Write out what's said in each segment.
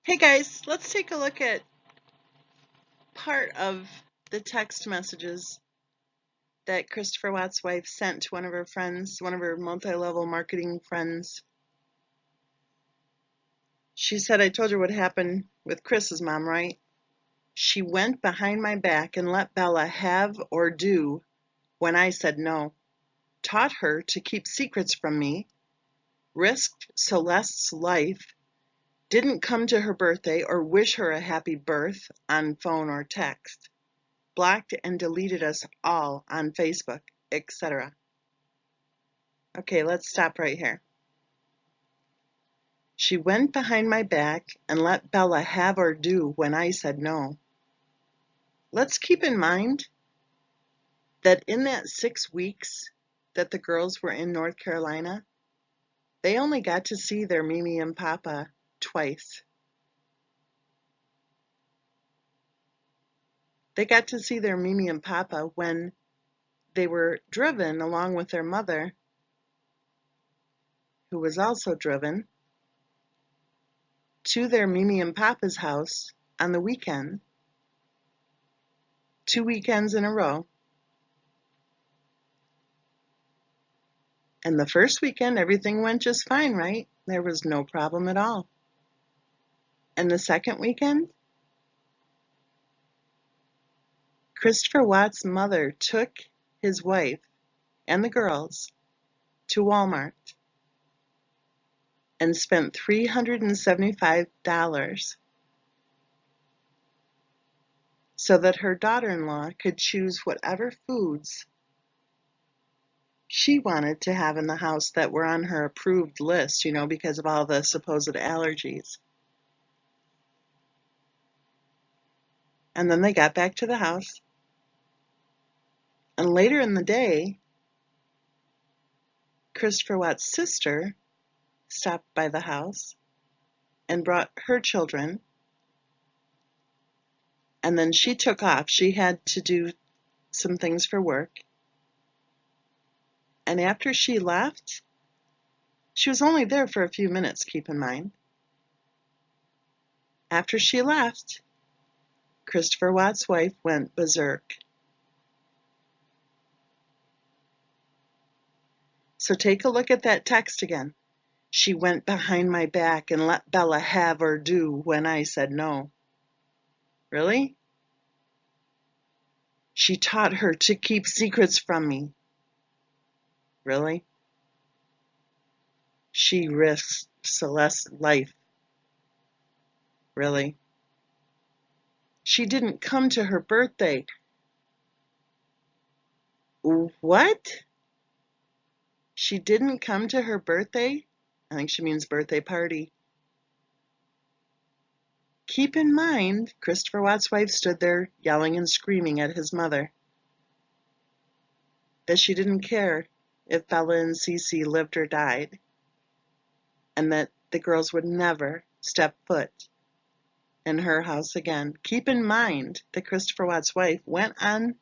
Hey guys, let's take a look at part of the text messages that Christopher Watt's wife sent to one of her friends, one of her multi-level marketing friends. She said, I told you what happened with Chris's mom, right? She went behind my back and let Bella have or do when I said no. Taught her to keep secrets from me, risked Celeste's life, didn't come to her birthday or wish her a happy birth on phone or text. Blocked and deleted us all on Facebook, etc. Okay, let's stop right here. She went behind my back and let Bella have or do when I said no. Let's keep in mind that in that 6 weeks that the girls were in North Carolina, they only got to see their Mimi and Papa twice. They got to see their Mimi and Papa when they were driven along with their mother, who was also driven, to their Mimi and Papa's house on the weekend, 2 weekends in a row. And the first weekend, everything went just fine, right? There was no problem at all. And the second weekend, Christopher Watt's mother took his wife and the girls to Walmart and spent $375 so that her daughter-in-law could choose whatever foods she wanted to have in the house that were on her approved list, because of all the supposed allergies. And then they got back to the house. And later in the day, Christopher Watt's sister stopped by the house and brought her children. And then she took off. She had to do some things for work. And after she left, she was only there for a few minutes, keep in mind. After she left, Christopher Watt's wife went berserk. So take a look at that text again. She went behind my back and let Bella have or do when I said no. Really? She taught her to keep secrets from me. Really? She risked Celeste's life. Really? She didn't come to her birthday. What? She didn't come to her birthday? I think she means birthday party. Keep in mind, Christopher Watt's wife stood there yelling and screaming at his mother that she didn't care if Bella and Cece lived or died, and that the girls would never step foot in her house again. Keep in mind that Christopher Watt's wife went on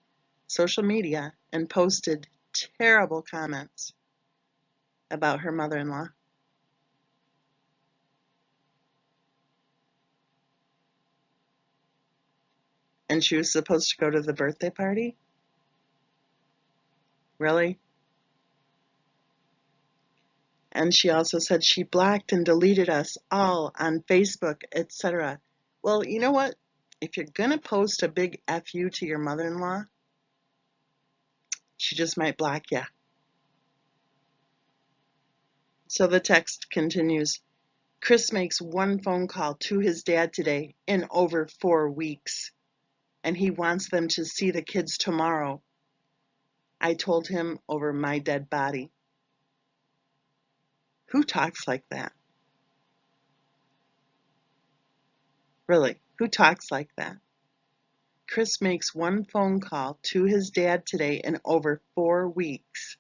social media and posted terrible comments about her mother-in-law. And she was supposed to go to the birthday party? Really? And she also said she blocked and deleted us all on Facebook, etc. Well, you know what? If you're going to post a big FU to your mother-in-law, she just might block you. So the text continues. Chris makes one phone call to his dad today in over 4 weeks, and he wants them to see the kids tomorrow. I told him over my dead body. Who talks like that? Really, who talks like that? Chris makes one phone call to his dad today in over 4 weeks,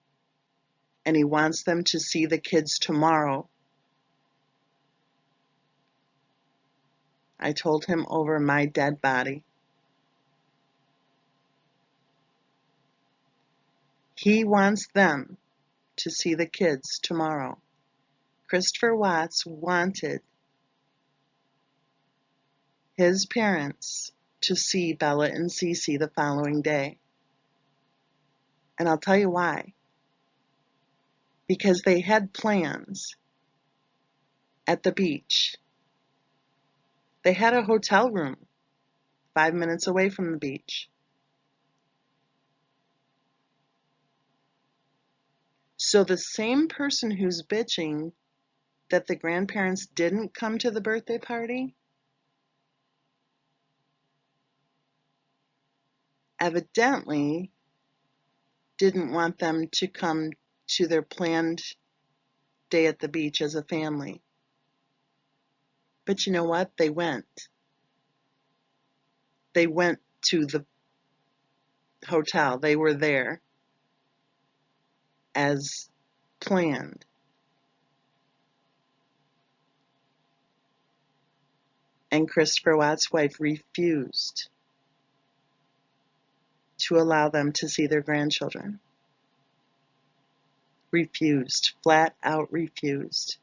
and he wants them to see the kids tomorrow. I told him over my dead body. He wants them to see the kids tomorrow. Christopher Watts wanted his parents to see Bella and Cece the following day. And I'll tell you why. Because they had plans at the beach. They had a hotel room 5 minutes away from the beach. So the same person who's bitching that the grandparents didn't come to the birthday party evidently didn't want them to come to their planned day at the beach as a family. But you know what? They went. They went to the hotel. They were there as planned. And Christopher Watt's wife refused to allow them to see their grandchildren. Refused. Flat out refused.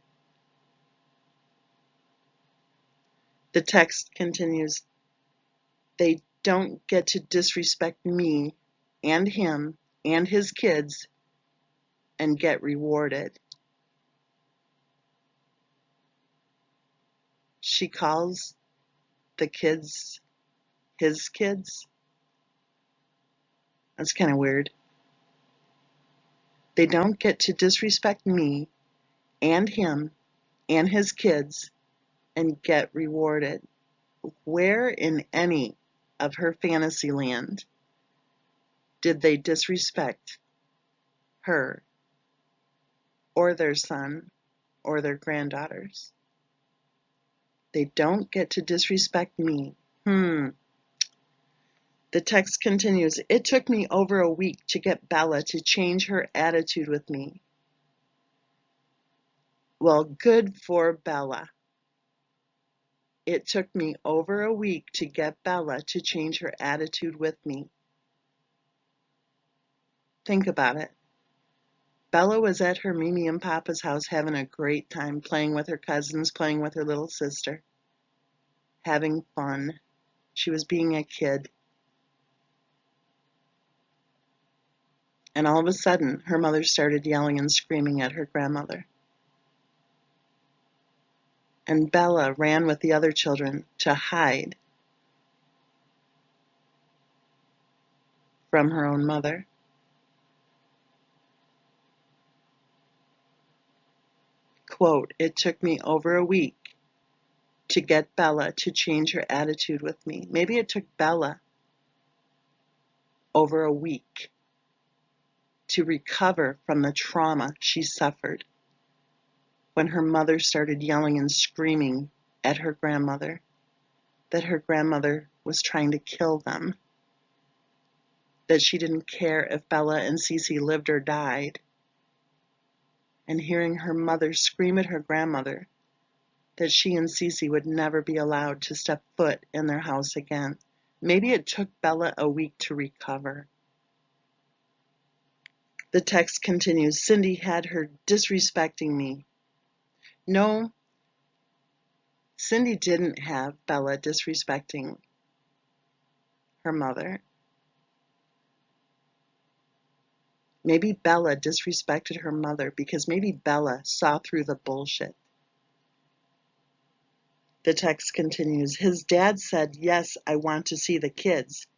The text continues, they don't get to disrespect me and him and his kids and get rewarded. She calls the kids his kids. That's kind of weird. They don't get to disrespect me and him and his kids and get rewarded. Where in any of her fantasy land did they disrespect her or their son or their granddaughters? They don't get to disrespect me. The text continues, it took me over a week to get Bella to change her attitude with me. Well, good for Bella. It took me over a week to get Bella to change her attitude with me. Think about it. Bella was at her Mimi and Papa's house having a great time, playing with her cousins, playing with her little sister, having fun. She was being a kid. And all of a sudden, her mother started yelling and screaming at her grandmother. And Bella ran with the other children to hide from her own mother. Quote, it took me over a week to get Bella to change her attitude with me. Maybe it took Bella over a week to recover from the trauma she suffered when her mother started yelling and screaming at her grandmother that her grandmother was trying to kill them, that she didn't care if Bella and Cece lived or died, and hearing her mother scream at her grandmother that she and Cece would never be allowed to step foot in their house again. Maybe it took Bella a week to recover. The text continues, Cindy had her disrespecting me. No, Cindy didn't have Bella disrespecting her mother. Maybe Bella disrespected her mother because maybe Bella saw through the bullshit. The text continues, his dad said, yes, I want to see the kids,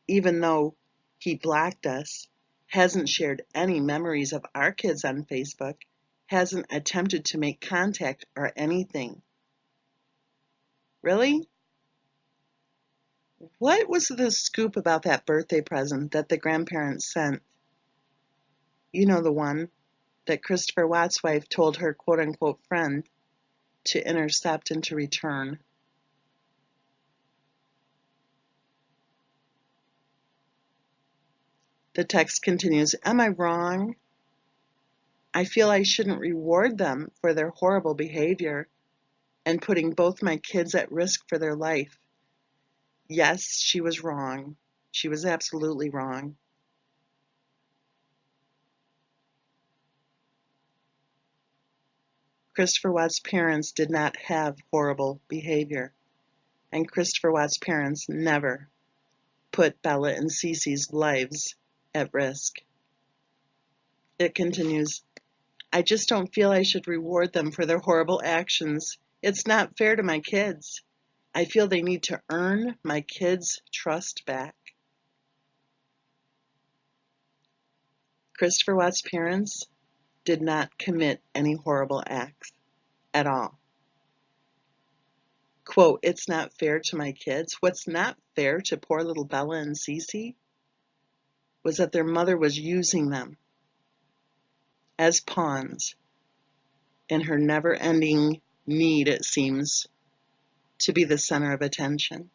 even though he blocked us, hasn't shared any memories of our kids on Facebook, hasn't attempted to make contact or anything. Really? What was the scoop about that birthday present that the grandparents sent? You know, the one that Christopher Watt's wife told her quote-unquote friend to intercept and to return. The text continues, am I wrong? I feel I shouldn't reward them for their horrible behavior and putting both my kids at risk for their life. Yes, she was wrong. She was absolutely wrong. Christopher Watt's parents did not have horrible behavior. And Christopher Watt's parents never put Bella and Cece's lives at risk. It continues, I just don't feel I should reward them for their horrible actions. It's not fair to my kids. I feel they need to earn my kids' trust back. Christopher Watt's parents did not commit any horrible acts at all. Quote, it's not fair to my kids. What's not fair to poor little Bella and Cece was that their mother was using them as pawns in her never-ending need, it seems, to be the center of attention.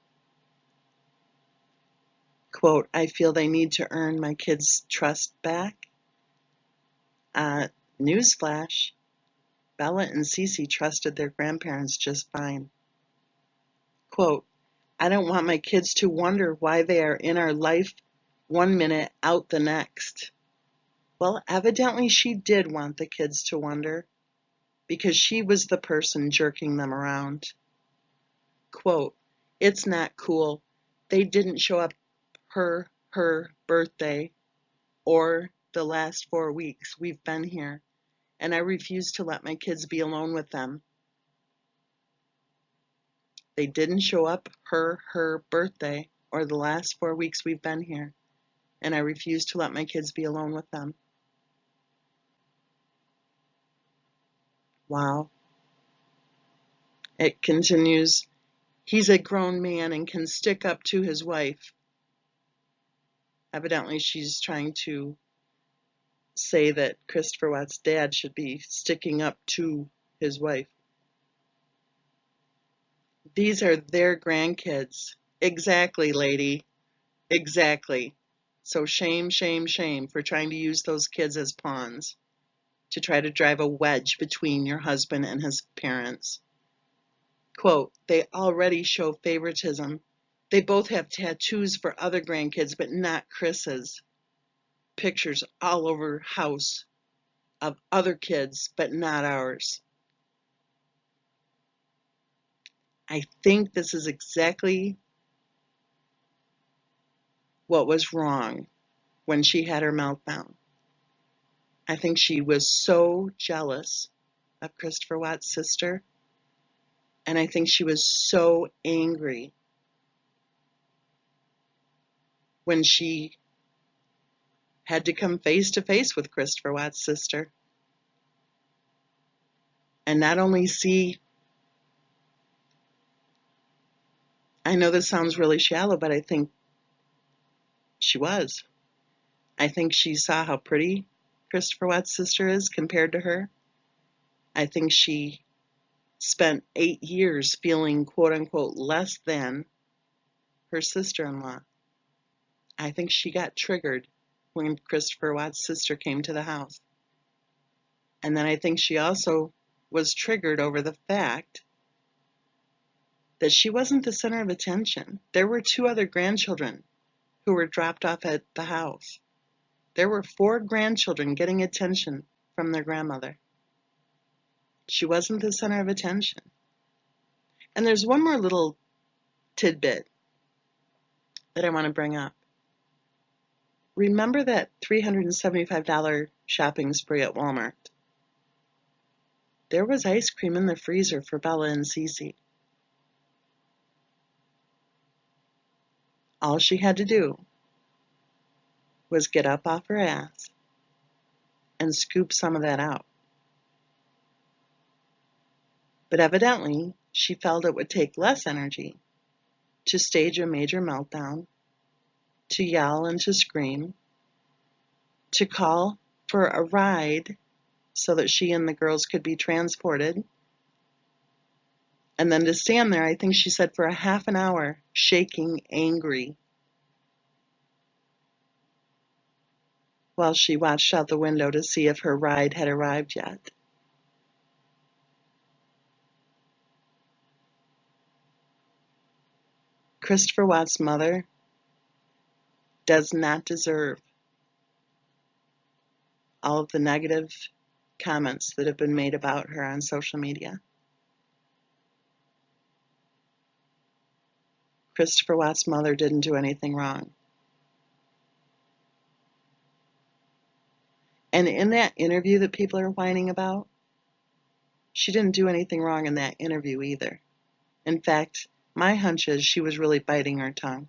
Quote, I feel they need to earn my kids' trust back. Newsflash, Bella and Cece trusted their grandparents just fine. Quote, I don't want my kids to wonder why they are in our life one minute, out the next. Well, evidently she did want the kids to wonder, because she was the person jerking them around. Quote, it's not cool. They didn't show up her birthday or the last 4 weeks we've been here, and I refuse to let my kids be alone with them. They didn't show up her birthday or the last 4 weeks we've been here, and I refuse to let my kids be alone with them. Wow. It continues, he's a grown man and can stick up to his wife. Evidently, she's trying to say that Christopher Watt's dad should be sticking up to his wife. These are their grandkids. Exactly, lady. Exactly. So shame, shame, shame for trying to use those kids as pawns to try to drive a wedge between your husband and his parents. Quote, they already show favoritism. They both have tattoos for other grandkids, but not Chris's. Pictures all over house of other kids, but not ours. I think this is exactly what was wrong when she had her meltdown. I think she was so jealous of Christopher Watt's sister, and I think she was so angry when she had to come face to face with Christopher Watt's sister and not only see, I know this sounds really shallow, but I think she was. I think she saw how pretty Christopher Watt's sister is compared to her. I think she spent 8 years feeling quote unquote less than her sister-in-law. I think she got triggered when Christopher Watt's sister came to the house. And then I think she also was triggered over the fact that she wasn't the center of attention. There were 2 other grandchildren who were dropped off at the house. There were 4 grandchildren getting attention from their grandmother. She wasn't the center of attention. And there's one more little tidbit that I want to bring up. Remember that $375 shopping spree at Walmart? There was ice cream in the freezer for Bella and Cece. All she had to do was get up off her ass and scoop some of that out. But evidently, she felt it would take less energy to stage a major meltdown, to yell and to scream, to call for a ride so that she and the girls could be transported, and then to stand there, I think she said, for a half an hour, shaking, angry, while she watched out the window to see if her ride had arrived yet. Christopher Watt's mother does not deserve all of the negative comments that have been made about her on social media. Christopher Watts' mother didn't do anything wrong. And in that interview that people are whining about, she didn't do anything wrong in that interview either. In fact, my hunch is she was really biting her tongue.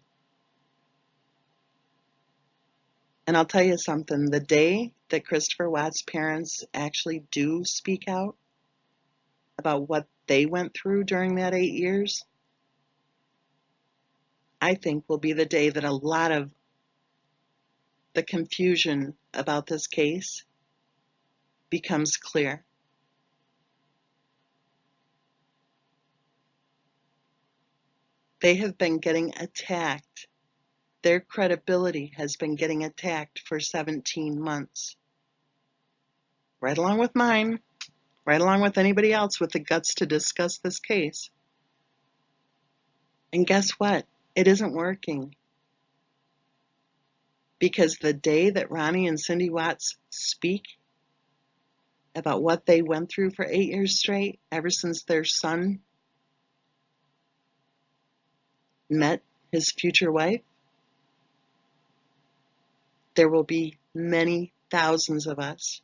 And I'll tell you something, the day that Christopher Watts' parents actually do speak out about what they went through during that 8 years, I think will be the day that a lot of the confusion about this case becomes clear. They have been getting attacked. Their credibility has been getting attacked for 17 months. Right along with mine, right along with anybody else with the guts to discuss this case. And guess what? It isn't working. Because the day that Ronnie and Cindy Watts speak about what they went through for 8 years straight, ever since their son met his future wife, there will be many thousands of us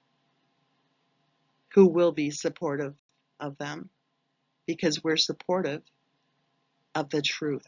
who will be supportive of them because we're supportive of the truth.